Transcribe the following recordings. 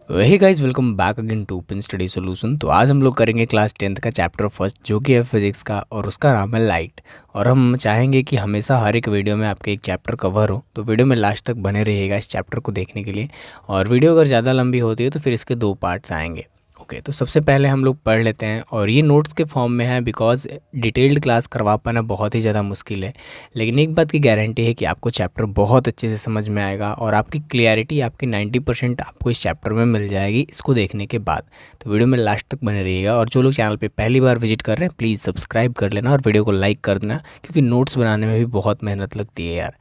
Hey guys, welcome back again to open study solution. तो आज हम लोग करेंगे क्लास 10th का चैप्टर फर्स्ट, जो कि है फिजिक्स का, और उसका नाम है लाइट। और हम चाहेंगे कि हमेशा हर एक वीडियो में आपके एक चैप्टर कवर हो, तो वीडियो में लास्ट तक बने रहिएगा इस चैप्टर को देखने के लिए। और वीडियो अगर ज़्यादा लंबी होती है तो फिर इसके 2 पार्ट्स आएंगे। ओके, तो सबसे पहले हम लोग पढ़ लेते हैं, और ये नोट्स के फॉर्म में है बिकॉज डिटेल्ड क्लास करवा पाना बहुत ही ज़्यादा मुश्किल है। लेकिन एक बात की गारंटी है कि आपको चैप्टर बहुत अच्छे से समझ में आएगा, और आपकी क्लियरिटी आपकी 90% आपको इस चैप्टर में मिल जाएगी इसको देखने के बाद। तो वीडियो में लास्ट तक बने रहिएगा, और जो लोग चैनल पे पहली बार विजिट कर रहे हैं प्लीज़ सब्सक्राइब कर लेना और वीडियो को लाइक कर देना, क्योंकि नोट्स बनाने में भी बहुत मेहनत लगती है यार।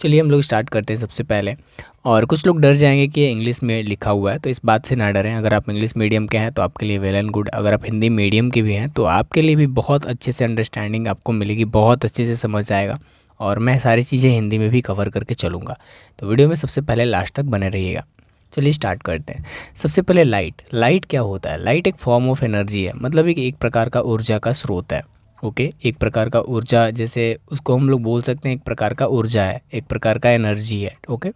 चलिए हम लोग स्टार्ट करते हैं सबसे पहले। और कुछ लोग डर जाएंगे कि ये इंग्लिश में लिखा हुआ है, तो इस बात से ना डरें। अगर आप इंग्लिश मीडियम के हैं तो आपके लिए वेल एंड गुड। अगर आप हिंदी मीडियम के भी हैं तो आपके लिए भी बहुत अच्छे से अंडरस्टैंडिंग आपको मिलेगी, बहुत अच्छे से समझ आएगा। और मैं सारी चीज़ें हिंदी में भी कवर करके चलूँगा, तो वीडियो में सबसे पहले लास्ट तक बने रहिएगा। चलिए स्टार्ट करते हैं। सबसे पहले लाइट क्या होता है? लाइट एक फॉर्म ऑफ एनर्जी है, मतलब एक प्रकार का ऊर्जा का स्रोत है। ओके, एक प्रकार का ऊर्जा, जैसे उसको हम लोग बोल सकते हैं एक प्रकार का ऊर्जा है, एक प्रकार का एनर्जी है। Okay,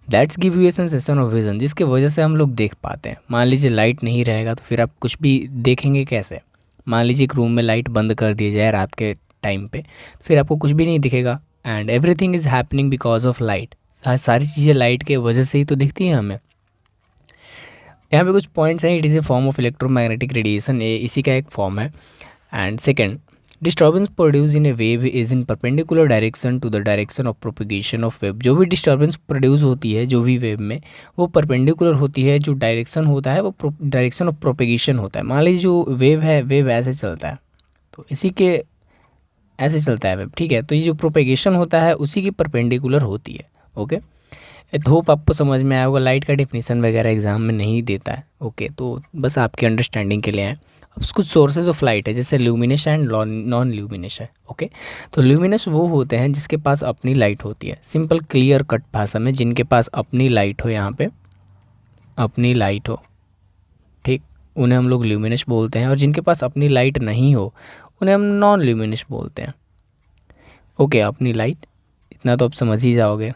that's give U A sensation of vision, जिसके वजह से हम लोग देख पाते हैं। मान लीजिए लाइट नहीं रहेगा तो फिर आप कुछ भी देखेंगे कैसे? मान लीजिए एक रूम में लाइट बंद कर दिया जाए रात के टाइम पे, फिर आपको कुछ भी नहीं दिखेगा। And everything is happening because of light. सारी चीज़ें लाइट के वजह से ही तो दिखती हैं हमें। यहाँ पे कुछ पॉइंट्स हैं। It is a form of electromagnetic radiation, इसी का एक फॉर्म है। And second, disturbance produce in a wave is in perpendicular direction to the direction of propigation of wave. जो भी डिस्टर्बेंस प्रोड्यूस होती है जो भी वेव में, वो परपेंडिकुलर होती है। जो डायरेक्शन होता है वो डायरेक्शन ऑफ प्रोपिगेशन होता है। मान लीजिए जो वेव है, वेव ऐसे चलता है, तो इसी के ऐसे चलता है वेव, ठीक है। तो ये जो प्रोपिगेशन होता है उसी की परपेंडिकुलर होती है। ओके, होप आपको समझ में आया होगा। लाइट का डेफिनेशन वगैरह एग्जाम में नहीं देता है। ओके, तो बस आपके अंडरस्टैंडिंग के लिए है। अब कुछ सोर्सेज ऑफ लाइट है, जैसे ल्यूमिनस एंड नॉन ल्यूमिनस है। ओके, तो ल्यूमिनस वो होते हैं जिसके पास अपनी लाइट होती है, सिंपल क्लियर कट भाषा में, जिनके पास अपनी लाइट हो, यहाँ पे अपनी लाइट हो, ठीक, उन्हें हम लोग ल्यूमिनस बोलते हैं। और जिनके पास अपनी लाइट नहीं हो उन्हें हम नॉन ल्यूमिनस बोलते हैं। ओके, अपनी लाइट, इतना तो आप समझ ही जाओगे।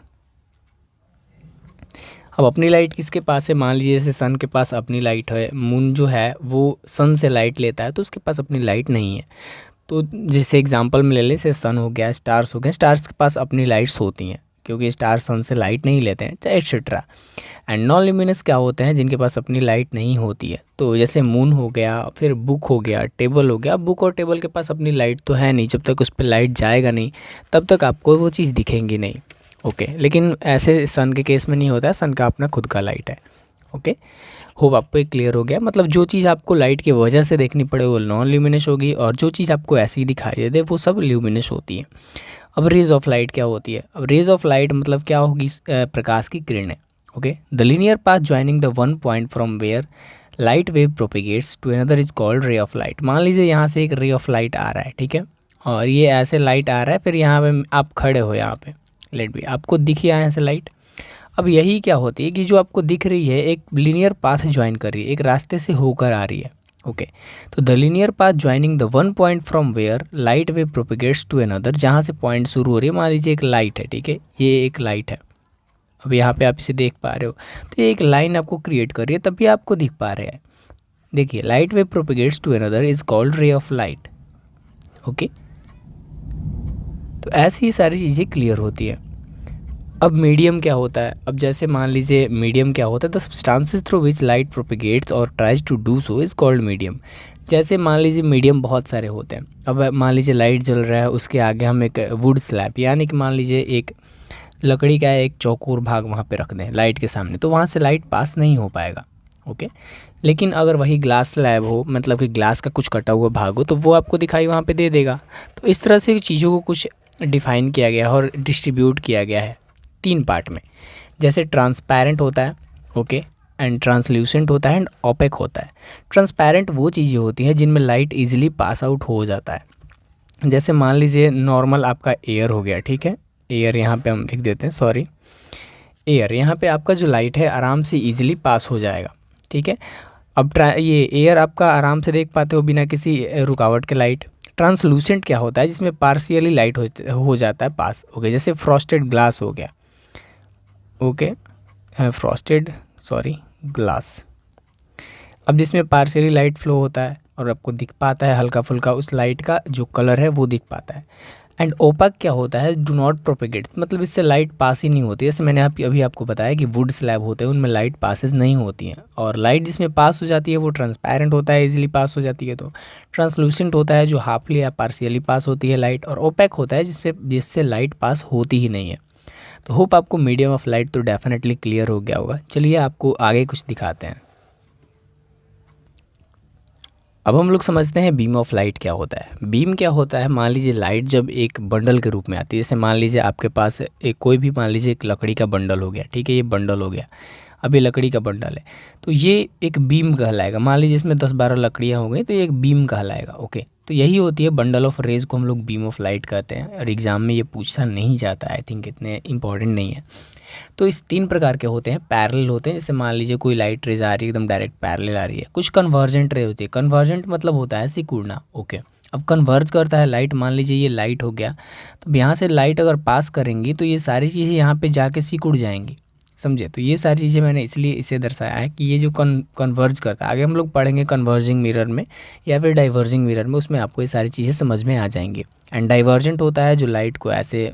अब अपनी लाइट किसके पास है? मान लीजिए जैसे सन के पास अपनी लाइट है, मून जो है वो सन से लाइट लेता है, तो उसके पास अपनी लाइट नहीं है। तो जैसे एग्जांपल में ले लें, जैसे सन हो गया, स्टार्स हो गए, स्टार्स के पास अपनी लाइट्स होती हैं क्योंकि स्टार सन से लाइट नहीं लेते हैं, एटसेट्रा। एंड नॉन ल्यूमिनस क्या होते हैं? जिनके पास अपनी लाइट नहीं होती है। तो जैसे मून हो गया, फिर बुक हो गया, टेबल हो गया। बुक और टेबल के पास अपनी लाइट तो है नहीं, जब तक उस पर लाइट जाएगा नहीं तब तक आपको वो चीज़ दिखेंगी नहीं। ओके, लेकिन ऐसे सन के केस में नहीं होता है, सन का अपना खुद का लाइट है। ओके, होप आपको एक क्लियर हो गया। मतलब जो चीज़ आपको लाइट की वजह से देखनी पड़े वो नॉन ल्यूमिनस होगी, और जो चीज़ आपको ऐसी ही दिखाई दे दे वो सब ल्यूमिनस होती है। अब रेज ऑफ लाइट क्या होती है? अब रेज ऑफ लाइट मतलब क्या होगी? प्रकाश की किरणें। Okay, the linear path joining the one point from where light wave propagates to another is called ray of light. मान लीजिए यहाँ से एक रे ऑफ लाइट आ रहा है, ठीक है, और ये ऐसे लाइट आ रहा है, फिर यहाँ पे आप खड़े हो, यहाँ पे लेट भी आपको दिखी आए ऐसे लाइट। अब यही क्या होती है कि जो आपको दिख रही है एक लीनियर पाथ ज्वाइन कर रही है, एक रास्ते से होकर आ रही है। ओके, तो the linear path joining the one point from where light wave propagates to another, जहाँ से पॉइंट शुरू हो रही है। मान लीजिए एक लाइट है, ठीक है, ये एक लाइट है। अब यहाँ पे आप इसे देख पा रहे हो, तो ये एक लाइन आपको क्रिएट कर रही है, तभी आपको दिख पा रहे हैं। देखिए, light wave propagates to another is called ray of light. Okay, तो ऐसी ही सारी चीज़ें क्लियर होती हैं। अब मीडियम क्या होता है? अब जैसे मान लीजिए मीडियम क्या होता है? The substances through which light propagates और tries to do so is called medium. जैसे मान लीजिए मीडियम बहुत सारे होते हैं। अब मान लीजिए लाइट जल रहा है, उसके आगे हम एक वुड स्लैब, यानी कि मान लीजिए एक लकड़ी का एक चौकोर भाग वहाँ पे रख दें लाइट के सामने, तो वहाँ से लाइट पास नहीं हो पाएगा। ओके, लेकिन अगर वही ग्लास स्लैब हो, मतलब कि ग्लास का कुछ कटा हुआ भाग हो, तो वो आपको दिखाई वहाँ पे दे देगा। तो इस तरह से चीज़ों को कुछ डिफ़ाइन किया गया है और डिस्ट्रीब्यूट किया गया है 3 पार्ट में। जैसे ट्रांसपेरेंट होता है, ओके, एंड ट्रांसल्यूसेंट होता है, एंड ओपेक होता है। ट्रांसपेरेंट वो चीज़ें होती हैं जिनमें लाइट इजीली पास आउट हो जाता है। जैसे मान लीजिए नॉर्मल आपका एयर हो गया, ठीक है, एयर यहाँ पे हम लिख देते हैं, सॉरी, एयर, यहाँ पे आपका जो लाइट है आराम से ईजिली पास हो जाएगा, ठीक है। अब ये एयर आपका आराम से देख पाते हो बिना किसी रुकावट के लाइट। ट्रांसलूसेंट क्या होता है? जिसमें पार्शियली लाइट हो जाता है पास। ओके, जैसे फ्रॉस्टेड ग्लास हो गया। ओके, फ्रॉस्टेड, सॉरी, ग्लास, अब जिसमें पार्शियली लाइट फ्लो होता है और आपको दिख पाता है हल्का फुल्का, उस लाइट का जो कलर है वो दिख पाता है। एंड ओपाक क्या होता है, डू नॉट प्रोपेगेट, मतलब इससे लाइट पास ही नहीं होती। जैसे मैंने अभी आपको बताया कि वुड स्लैब होते हैं उनमें लाइट पासेस नहीं होती हैं, और लाइट जिसमें पास हो जाती है वो ट्रांसपेरेंट होता है, इजीली पास हो जाती है। तो ट्रांसलूसेंट होता है जो हाफली या पार्शियली पास होती है लाइट, और ओपैक होता है जिससे लाइट पास होती ही नहीं है। तो होप आपको मीडियम ऑफ लाइट तो डेफिनेटली क्लियर हो गया होगा। चलिए आपको आगे कुछ दिखाते हैं। अब हम लोग समझते हैं बीम ऑफ लाइट क्या होता है। बीम क्या होता है, मान लीजिए लाइट जब एक बंडल के रूप में आती है, जैसे मान लीजिए आपके पास एक कोई भी, मान लीजिए एक लकड़ी का बंडल हो गया, ठीक है, ये बंडल हो गया, अब ये लकड़ी का बंडल है, तो ये एक बीम कहलाएगा। मान लीजिए इसमें 10-12 लकड़ियाँ हो गई तो ये एक बीम कहलाएगा। ओके, तो यही होती है बंडल ऑफ रेज को हम लोग बीम ऑफ लाइट कहते हैं, और एग्ज़ाम में ये पूछा नहीं जाता, आई थिंक इतने इंपॉर्टेंट नहीं है। तो इस 3 प्रकार के होते हैं। पैरेलल होते हैं, जैसे मान लीजिए कोई लाइट रेज आ रही है एकदम डायरेक्ट पैरेलल आ रही है। कुछ कन्वर्जेंट रे होती है, कन्वर्जेंट मतलब होता है सिकुड़ना। ओके, अब कन्वर्ज करता है लाइट, मान लीजिए ये लाइट हो गया, तो यहाँ से लाइट अगर पास करेंगी तो ये सारी चीज़ें यहाँ पे जाके सिकुड़ जाएंगी, समझे। तो ये सारी चीज़ें मैंने इसलिए इसे दर्शाया है कि ये जो कन्वर्ज करता है, आगे हम लोग पढ़ेंगे कन्वर्जिंग मिरर में या फिर डाइवर्जिंग मिरर में, उसमें आपको ये सारी चीज़ें समझ में आ जाएंगी। एंड डाइवर्जेंट होता है जो लाइट को ऐसे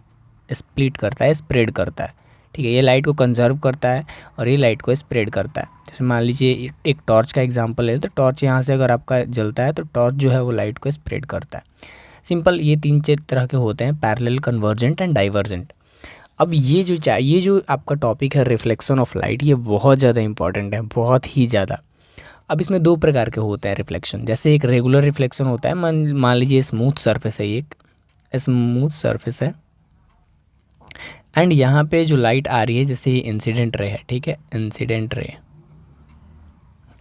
स्प्लिट करता है, स्प्रेड करता है, ठीक है, ये लाइट को कंजर्व करता है और ये लाइट को स्प्रेड करता है। जैसे मान लीजिए एक टॉर्च का एग्जांपल है, तो टॉर्च यहाँ से अगर आपका जलता है तो टॉर्च जो है वो लाइट को स्प्रेड करता है। सिंपल, ये 3 तरह के होते हैं, पैरेलल, कन्वर्जेंट एंड डाइवर्जेंट। अब ये जो आपका टॉपिक है रिफ्लेक्शन ऑफ लाइट, ये बहुत ज़्यादा इंपॉर्टेंट है, बहुत ही ज़्यादा। अब इसमें 2 प्रकार के होते हैं रिफ्लेक्शन। जैसे एक रेगुलर रिफ्लेक्शन होता है, मान लीजिए स्मूथ सरफेस है, एक स्मूथ सरफेस है, एंड यहाँ पे जो लाइट आ रही है जैसे ये इंसिडेंट रे है, ठीक है, इंसिडेंट रे,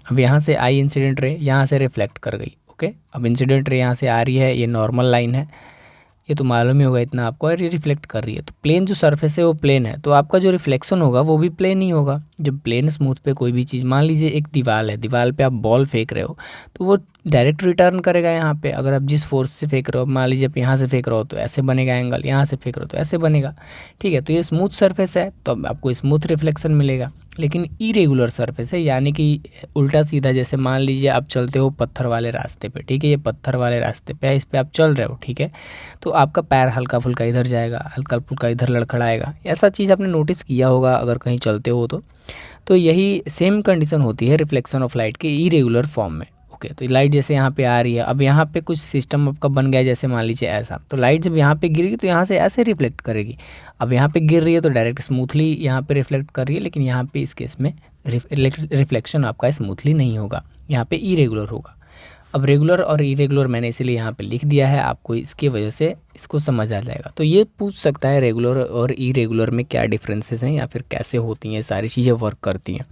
अब यहाँ से आई इंसिडेंट रे, यहाँ से रिफ्लेक्ट कर गई। ओके, अब इंसिडेंट रे यहाँ से आ रही है, ये नॉर्मल लाइन है, ये तो मालूम ही होगा इतना आपको, और ये रिफ्लेक्ट कर रही है। तो प्लेन जो सरफेस है वो प्लेन है, तो आपका जो रिफ्लेक्शन होगा वो भी प्लेन ही होगा। जब प्लेन स्मूथ पे कोई भी चीज़, मान लीजिए एक दीवार है, दीवार पे आप बॉल फेंक रहे हो तो वो डायरेक्ट रिटर्न करेगा यहाँ पे। अगर आप जिस फोर्स से फेंक रहे हो, मान लीजिए आप यहाँ से फेंक रहे हो तो ऐसे बनेगा एंगल, यहाँ से फेंक रहे हो तो ऐसे बनेगा, ठीक है। तो ये स्मूथ सरफेस है तो आपको स्मूथ रिफ्लेक्शन मिलेगा। लेकिन इरेगुलर सरफेस है, यानी कि उल्टा सीधा, जैसे मान लीजिए आप चलते हो पत्थर वाले रास्ते पे, ठीक है, ये पत्थर वाले रास्ते पे है, इस पे आप चल रहे हो, ठीक है, तो आपका पैर हल्का फुल्का इधर जाएगा, हल्का फुल्का इधर लड़खड़ाएगा। ऐसा चीज़ आपने नोटिस किया होगा अगर कहीं चलते हो तो यही सेम कंडीशन होती है रिफ्लेक्शन ऑफ लाइट के इरेगुलर फॉर्म में। ओके, तो लाइट जैसे यहाँ पे आ रही है, अब यहाँ पे कुछ सिस्टम आपका बन गया, जैसे मान लीजिए ऐसा, तो लाइट जब यहाँ पे गिरेगी तो यहाँ से ऐसे रिफ्लेक्ट करेगी। अब यहाँ पे गिर रही है तो डायरेक्ट स्मूथली यहाँ पे रिफ्लेक्ट कर रही है, लेकिन यहाँ पे इस केस में रिफ्लेक्शन आपका स्मूथली नहीं होगा, यहाँ पे इरेगुलर होगा। अब रेगुलर और इरेगुलर मैंने इसीलिए यहाँ पे लिख दिया है, आपको इसकी वजह से इसको समझ आ जाएगा। तो ये पूछ सकता है रेगुलर और इरेगुलर में क्या डिफरेंसेस हैं या फिर कैसे होती हैं सारी चीज़ें वर्क करती हैं।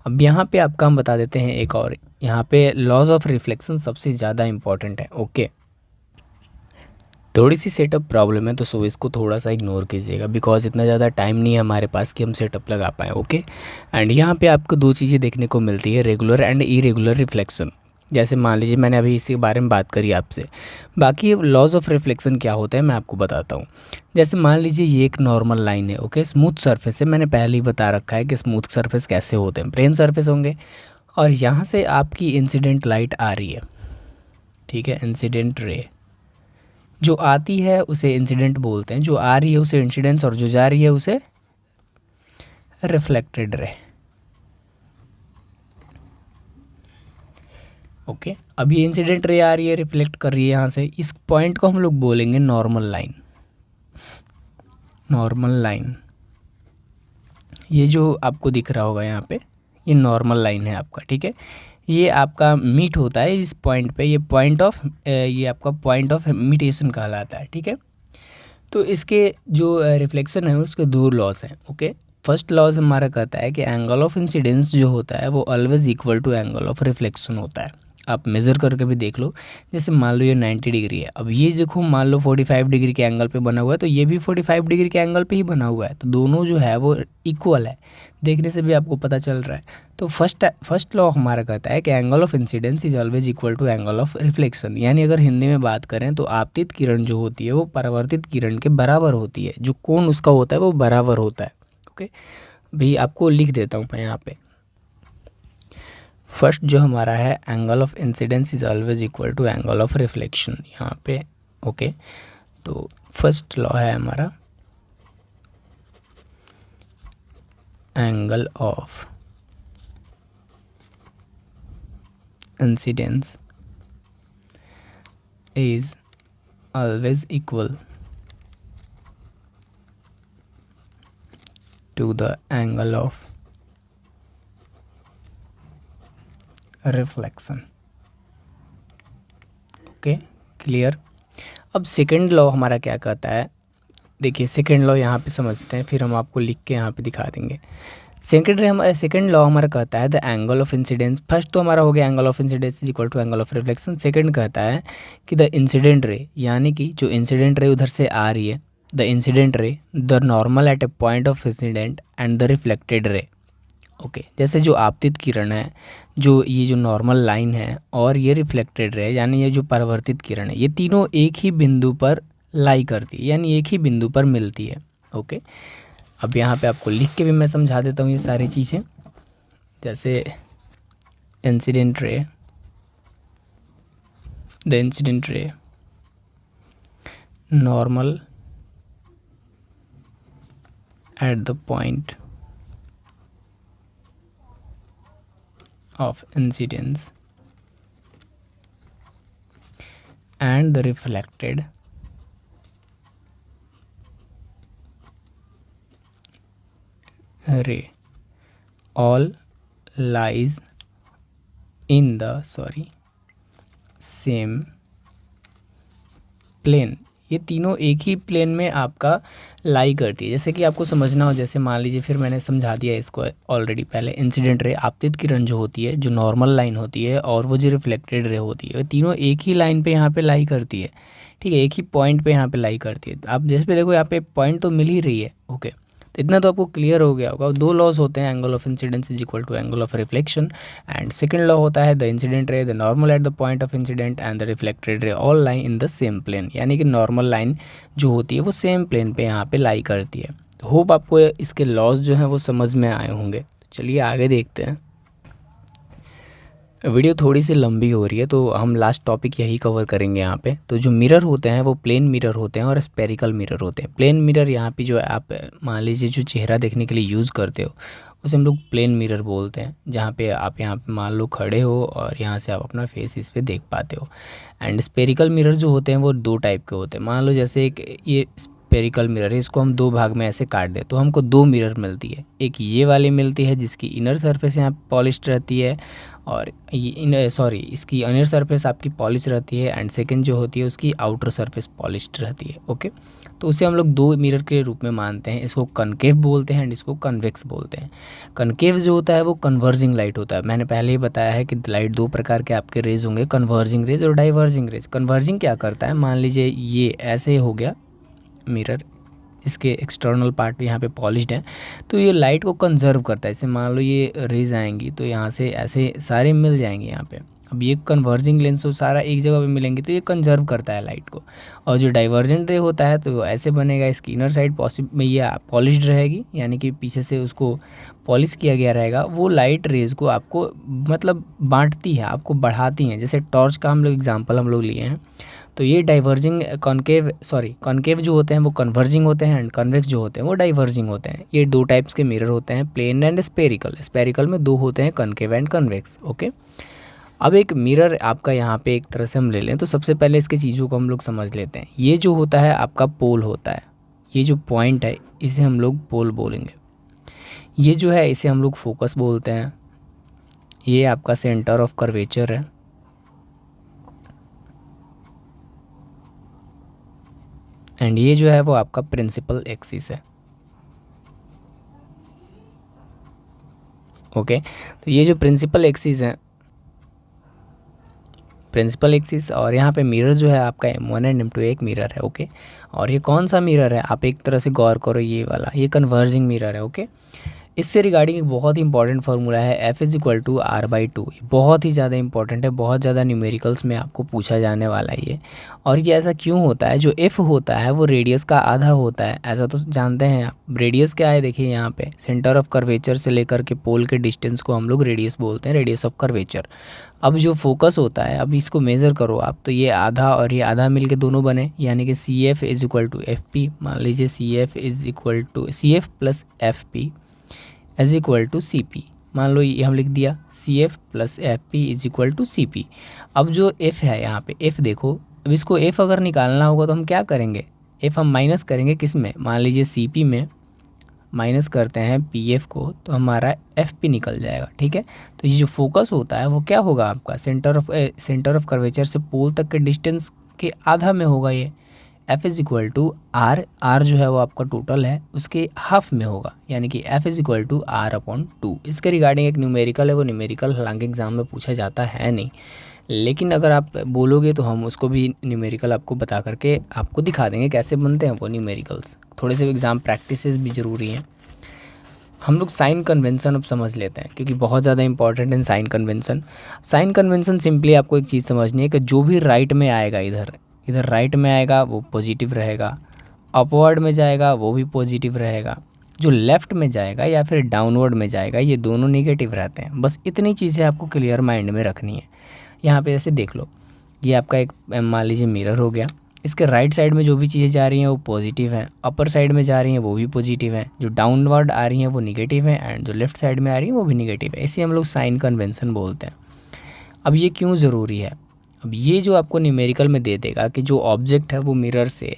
अब यहाँ पे आपका हम बता देते हैं एक और, यहाँ पे लॉज ऑफ रिफ्लेक्शन सबसे ज़्यादा इंपॉर्टेंट है। ओके, थोड़ी सी सेटअप प्रॉब्लम है तो सो इसको थोड़ा सा इग्नोर कीजिएगा, बिकॉज इतना ज़्यादा टाइम नहीं है हमारे पास कि हम सेटअप लगा पाएँ। ओके, एंड यहाँ पे आपको 2 चीज़ें देखने को मिलती है, रेगुलर एंड इरेगुलर रिफ्लेक्शन। जैसे मान लीजिए मैंने अभी इसी बारे में बात करी आपसे, बाकी लॉज ऑफ रिफ्लेक्शन क्या होता है मैं आपको बताता हूँ। जैसे मान लीजिए ये एक नॉर्मल लाइन है, ओके, स्मूथ सरफेस है, मैंने पहले ही बता रखा है कि स्मूथ सरफेस कैसे होते हैं, प्लेन सरफेस होंगे, और यहाँ से आपकी इंसिडेंट लाइट आ रही है, ठीक है, इंसिडेंट रे जो आती है उसे इंसिडेंट बोलते हैं, जो आ रही है उसे इंसिडेंस, और जो जा रही है उसे रिफ्लेक्टेड रे। ओके, अब ये इंसिडेंट रे आ रही है, रिफ्लेक्ट कर रही है यहाँ से, इस पॉइंट को हम लोग बोलेंगे नॉर्मल लाइन। नॉर्मल लाइन, ये जो आपको दिख रहा होगा यहाँ पे, ये नॉर्मल लाइन है आपका, ठीक है, ये आपका मीट होता है इस पॉइंट पे, ये आपका पॉइंट ऑफ मिटेशन कहलाता है, ठीक है। तो इसके जो रिफ्लेक्शन है उसके 2 लॉस हैं। ओके, फर्स्ट लॉज हमारा कहता है कि एंगल ऑफ इंसिडेंस जो होता है वो always equal to angle of reflection होता है। आप मेज़र करके भी देख लो, जैसे मान लो ये 90 डिग्री है, अब ये देखो मान लो 45 डिग्री के एंगल पे बना हुआ है, तो ये भी 45 डिग्री के एंगल पे ही बना हुआ है, तो दोनों जो है वो इक्वल है, देखने से भी आपको पता चल रहा है। तो फर्स्ट लॉ हमारा कहता है कि angle of incidence is always equal to angle of reflection, यानी अगर हिंदी में बात करें तो आपतित किरण जो होती है वो परावर्तित किरण के बराबर होती है, जो कोण उसका होता है वो बराबर होता है। ओके, भाई आपको लिख देता हूँ मैं यहाँ पे, फर्स्ट जो हमारा है angle of incidence is always equal to angle of reflection यहाँ पे। ओके, तो फर्स्ट लॉ है हमारा angle of incidence is always equal to the angle of reflection। Okay, clear. अब सेकंड लॉ हमारा क्या कहता है, देखिए सेकंड लॉ यहाँ पे समझते हैं, फिर हम आपको लिख के यहाँ पे दिखा देंगे। सेकंड लॉ हमारा कहता है the angle of incidence, first तो हमारा हो गया angle of incidence is equal to angle of reflection. Second कहता है कि द इंसिडेंट रे, यानी कि जो इंसिडेंट रे उधर से आ रही है, the incident ray the normal eight A point of incident and the reflected रे। ओके, जैसे जो आपतित किरण है, जो ये जो नॉर्मल लाइन है और ये रिफ्लेक्टेड रे यानी ये जो परावर्तित किरण है, ये तीनों एक ही बिंदु पर लाई करती है, यानी एक ही बिंदु पर मिलती है। ओके, अब यहाँ पे आपको लिख के भी मैं समझा देता हूँ ये सारी चीज़ें। जैसे इंसिडेंट रे, द इंसिडेंट रे normal at the point of incidence and the reflected ray all lies in the same plane। ये तीनों एक ही प्लेन में आपका लाई करती है। जैसे कि आपको समझना हो, जैसे मान लीजिए, फिर मैंने समझा दिया इसको ऑलरेडी पहले। इंसिडेंट रे आपतित किरण जो होती है, जो नॉर्मल लाइन होती है, और वो जो रिफ्लेक्टेड रे होती है, तीनों एक ही लाइन पे यहाँ पे लाई करती है। ठीक है, एक ही पॉइंट पे यहाँ पे लाई करती है। आप जैसे पे देखो यहाँ पे पॉइंट तो मिल ही रही है। ओके, तो इतना तो आपको क्लियर हो गया होगा। दो लॉज होते हैं, angle of incidence is equal to angle of reflection, and second law होता है the incident ray the normal at the point of incident and the reflected ray all lie in the same plane, यानी कि normal line जो होती है वो same plane पे यहाँ पे लाई करती है। होप आपको इसके लॉज जो हैं वो समझ में आए होंगे। चलिए आगे देखते हैं। वीडियो थोड़ी सी लंबी हो रही है, तो हम लास्ट टॉपिक यही कवर करेंगे यहाँ पे। तो जो मिरर होते हैं वो प्लेन मिरर होते हैं और स्पेरिकल मिरर होते हैं। प्लेन मिरर यहाँ पे जो है, आप मान लीजिए जो चेहरा देखने के लिए यूज़ करते हो उसे हम लोग प्लेन मिरर बोलते हैं, जहाँ पे आप यहाँ पे मान लो खड़े हो और यहाँ से आप अपना फेस इस पे देख पाते हो। एंड स्पेरिकल मिरर जो होते हैं वो दो टाइप के होते हैं। मान लो जैसे एक ये स्पेरिकल मिरर है, इसको हम दो भाग में ऐसे काट दें तो हमको दो मिरर मिलती है। एक ये वाली मिलती है जिसकी इनर सरफेस यहाँ पॉलिश्ड रहती है, और इसकी इनर सरफेस आपकी पॉलिश रहती है, एंड सेकंड जो होती है उसकी आउटर सरफेस पॉलिश्ड रहती है। ओके, तो उसे हम लोग दो मिरर के रूप में मानते हैं। इसको कनकेव बोलते हैं एंड इसको कन्वेक्स बोलते हैं। कनकेव जो होता है वो कन्वर्जिंग लाइट होता है। मैंने पहले ही बताया है कि लाइट दो प्रकार के आपके रेज होंगे, कन्वर्जिंग रेज और डाइवर्जिंग रेज। कन्वर्जिंग क्या करता है, मान लीजिए ये ऐसे हो गया मिरर, इसके एक्सटर्नल पार्ट यहाँ पे पॉलिश्ड है, तो ये लाइट को कंजर्व करता है। जैसे मान लो ये रेज आएंगी तो यहाँ से ऐसे सारे मिल जाएंगे यहाँ पे। अब ये कन्वर्जिंग लेंस हो, सारा एक जगह पे मिलेंगे तो ये कंजर्व करता है लाइट को। और जो डाइवर्जेंट रे होता है तो ऐसे बनेगा, इसकी इनर साइड में ये पॉलिश्ड रहेगी, यानी कि पीछे से उसको पॉलिश किया गया रहेगा। वो लाइट रेज को आपको मतलब बांटती है, आपको बढ़ाती हैं। जैसे टॉर्च का हम लोग एग्जांपल हम लोग लिए हैं, तो ये डाइवर्जिंग कॉनकेव जो होते हैं वो कन्वर्जिंग होते हैं, एंड कन्वेक्स जो होते हैं वो डाइवर्जिंग होते हैं। ये दो टाइप्स के मिरर होते हैं, प्लेन एंड स्पेरिकल। स्पेरिकल में दो होते हैं, कनकेव एंड कन्वेक्स। ओके, अब एक मिरर आपका यहाँ पे एक तरह से हम ले लें तो सबसे पहले इसके चीज़ों को हम लोग समझ लेते हैं। ये जो होता है आपका पोल होता है, ये जो पॉइंट है इसे हम लोग पोल बोलेंगे। ये जो है इसे हम लोग फोकस बोलते हैं। ये आपका सेंटर ऑफ कर्वेचर है। एंड ये जो है वो आपका प्रिंसिपल एक्सिस है। ओके, तो ये जो प्रिंसिपल एक्सिस है, प्रिंसिपल एक्सिस, और यहाँ पे मिरर जो है आपका M1 एंड M2 एक मिरर है। ओके, और ये कौन सा मिरर है, आप एक तरह से गौर करो, ये वाला, ये कन्वर्जिंग मिरर है। ओके, इससे रिगार्डिंग एक बहुत ही इंपॉर्टेंट फार्मूला है F is equal to R by two. बहुत ही ज़्यादा इंपॉर्टेंट है, बहुत ज़्यादा न्यूमेरिकल्स में आपको पूछा जाने वाला है ये। और ये ऐसा क्यों होता है, जो एफ होता है वो रेडियस का आधा होता है, ऐसा तो जानते हैं आप। रेडियस क्या है, देखिए यहाँ पे सेंटर ऑफ कर्वेचर से लेकर के पोल के डिस्टेंस को हम लोग रेडियस बोलते हैं, रेडियस ऑफ कर्वेचर। अब जो फोकस होता है, अब इसको मेज़र करो आप, तो ये आधा और ये आधा मिल के दोनों बने, यानी कि C F is equal to F P. मान लीजिए C F is equal to C F plus F P is equal to C P. मान लो ये हम लिख दिया C F plus F P is equal to C P. अब जो एफ़ है यहाँ पे, एफ़ देखो, अब इसको एफ़ अगर निकालना होगा तो हम क्या करेंगे, एफ़ हम माइनस करेंगे किस में, मान लीजिए सी पी में माइनस करते हैं पी एफ को, तो हमारा एफ पी निकल जाएगा। ठीक है, तो ये जो फोकस होता है वो क्या होगा आपका, सेंटर ऑफ कर्वेचर से पोल तक के डिस्टेंस के आधा में होगा ये। F is equal to R, R जो है वो आपका टोटल है उसके हाफ में होगा, यानी कि F is equal to R upon two. इसके रिगार्डिंग एक न्यूमेरिकल है, वो न्यूमेरिकल हालांकि एग्जाम में पूछा जाता है नहीं, लेकिन अगर आप बोलोगे तो हम उसको भी न्यूमेरिकल आपको बता करके आपको दिखा देंगे कैसे बनते हैं वो न्यूमेरिकल्स। थोड़े से एग्ज़ाम प्रैक्टिसेस भी ज़रूरी हैं। हम लोग साइन कन्वेंसन अब समझ लेते हैं, क्योंकि बहुत ज़्यादा इंपॉर्टेंट है sign convention. Sign convention simply आपको एक चीज़ समझनी है कि जो भी राइट में आएगा, इधर राइट में आएगा वो पॉजिटिव रहेगा, अपवर्ड में जाएगा वो भी पॉजिटिव रहेगा, जो लेफ़्ट में जाएगा या फिर डाउनवर्ड में जाएगा ये दोनों नेगेटिव रहते हैं। बस इतनी चीज़ें आपको क्लियर माइंड में रखनी है। यहाँ पे जैसे देख लो, ये आपका एक मान लीजिए मिरर हो गया, इसके राइट साइड में जो भी चीज़ें जा रही हैं वो पॉजिटिव हैं, अपर साइड में जा रही हैं वो भी पॉजिटिव हैं, जो डाउनवर्ड आ रही हैं वो निगेटिव हैं, एंड जो लेफ़्ट साइड में आ रही हैं वो भी निगेटिव है। इसे हम लोग साइन कन्वेंसन बोलते हैं। अब ये क्यों ज़रूरी है, अब ये जो आपको न्यूमेरिकल में दे देगा कि जो ऑब्जेक्ट है वो मिरर से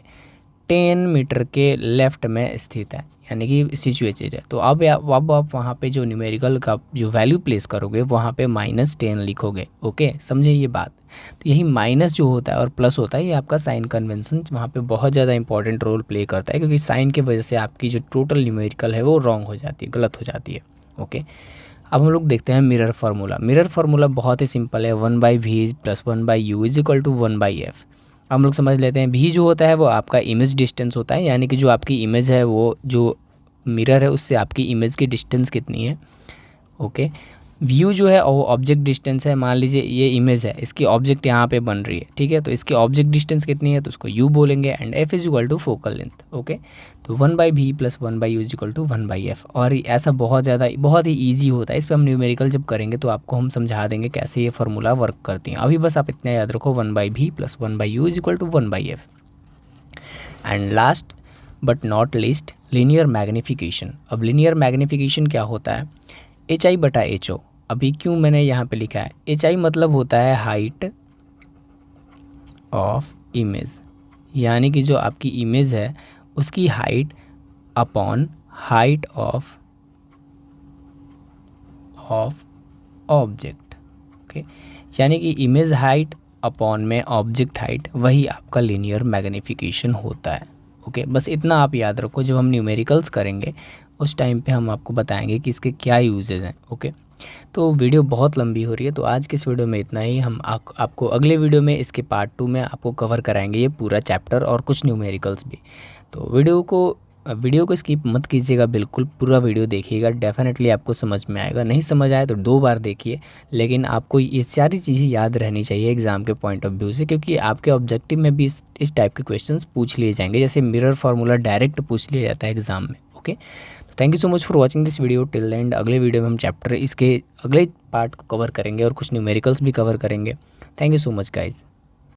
10 मीटर के लेफ़्ट में स्थित है, यानी कि सिचुएटेड है, तो अब आप वहाँ पे जो न्यूमेरिकल का जो वैल्यू प्लेस करोगे वहाँ पे -10 लिखोगे। ओके, समझे ये बात। तो यही माइनस जो होता है और प्लस होता है, ये आपका साइन कन्वेंसन वहाँ पे बहुत ज़्यादा इंपॉर्टेंट रोल प्ले करता है, क्योंकि साइन की वजह से आपकी जो टोटल न्यूमेरिकल है वो रॉन्ग हो जाती है, गलत हो जाती है। ओके, अब हम लोग देखते हैं मिरर फार्मूला। मिरर फार्मूला बहुत ही सिंपल है, 1/v + 1/u = 1/f। हम लोग समझ लेते हैं, v जो होता है वो आपका इमेज डिस्टेंस होता है, यानी कि जो आपकी इमेज है वो जो मिरर है उससे आपकी इमेज की डिस्टेंस कितनी है। ओके, व्यू जो है वो ऑब्जेक्ट डिस्टेंस है। मान लीजिए ये इमेज है, इसकी ऑब्जेक्ट यहाँ पे बन रही है, ठीक है, तो इसकी ऑब्जेक्ट डिस्टेंस कितनी है तो उसको u बोलेंगे, and f = focal length. Okay, तो 1/v + 1/u = 1/f। और ऐसा बहुत ही ईजी होता है। इस पर हम न्यूमेरिकल जब करेंगे तो आपको हम समझा देंगे कैसे ये फार्मूला वर्क करती हैं। अभी बस आप इतना याद रखो, 1/v + 1/u = 1/f। And last but not least, linear magnification. अब लीनियर मैग्नीफिकेशन क्या होता है, HI/HO। अभी क्यों मैंने यहाँ पे लिखा है, HI मतलब होता है हाइट ऑफ इमेज, यानी कि जो आपकी इमेज है उसकी height upon height of object. Okay, यानी कि इमेज हाइट अपॉन में ऑब्जेक्ट हाइट, वही आपका लीनियर मैग्नीफिकेशन होता है। ओके, बस इतना आप याद रखो। जब हम न्यूमेरिकल्स करेंगे उस टाइम पे हम आपको बताएंगे कि इसके क्या यूजेस हैं। ओके, तो वीडियो बहुत लंबी हो रही है, तो आज के इस वीडियो में इतना ही। हम आपको अगले वीडियो में इसके पार्ट 2 में आपको कवर कराएंगे ये पूरा चैप्टर और कुछ न्यूमेरिकल्स भी। तो वीडियो को स्किप मत कीजिएगा, बिल्कुल पूरा वीडियो देखिएगा, डेफिनेटली आपको समझ में आएगा। नहीं समझ आए तो 2 बार देखिए, लेकिन आपको ये सारी चीज़ें याद रहनी चाहिए एग्ज़ाम के पॉइंट ऑफ व्यू से, क्योंकि आपके ऑब्जेक्टिव में भी इस टाइप के क्वेश्चंस पूछ लिए जाएंगे। जैसे मिरर फार्मूला डायरेक्ट पूछ लिया जाता है एग्ज़ाम में। ओके, तो thank you so much for watching this video till the end. अगले वीडियो में हम चैप्टर इसके अगले पार्ट को कवर करेंगे और कुछ न्यूमेरिकल्स भी कवर करेंगे। Thank you so much guys.